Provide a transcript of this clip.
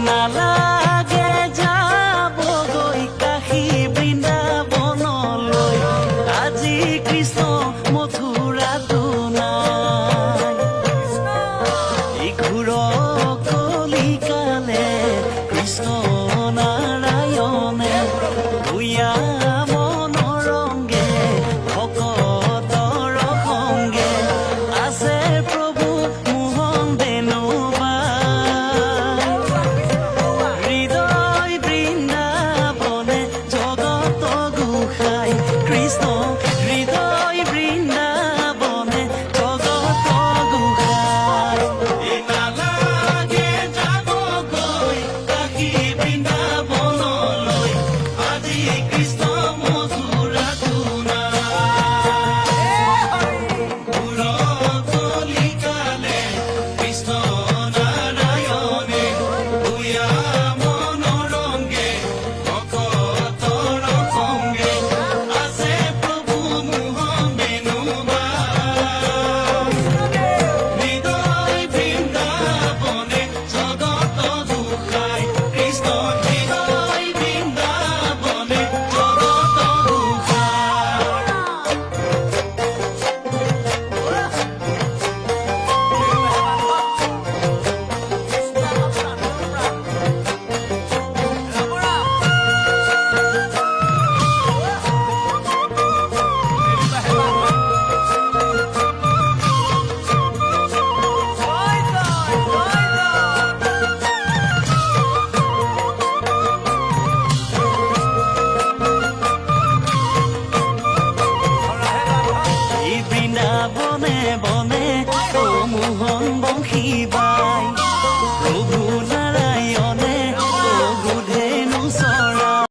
নালাগে যাব গৈ কাশী বৃন্দাবনলৈ আজি কৃষ্ণ মথুৰাটো নাই এই ঘূৰ কলিকালে কৃষ্ণ নাৰায়ণে ভূঞা মনৰংগে ভকতৰ সংগে আছে প্ৰভু মোহন দেনু কৃষ্ণ হৃদয় বৃন্দাবনে জগত গোসাই নালাগে যাব গৈ কাশী বৃন্দাবনলৈ আজি কৃষ্ণ মথুৰাটো নাই ঘূৰ কলিকালে কৃষ্ণ নাৰায়ণে ভূঞা মনৰংগে ভকতৰ সংগে বনে বনে ও মোহন বংশী বাই প্ৰভু নাৰায়ণে ও গুধেনু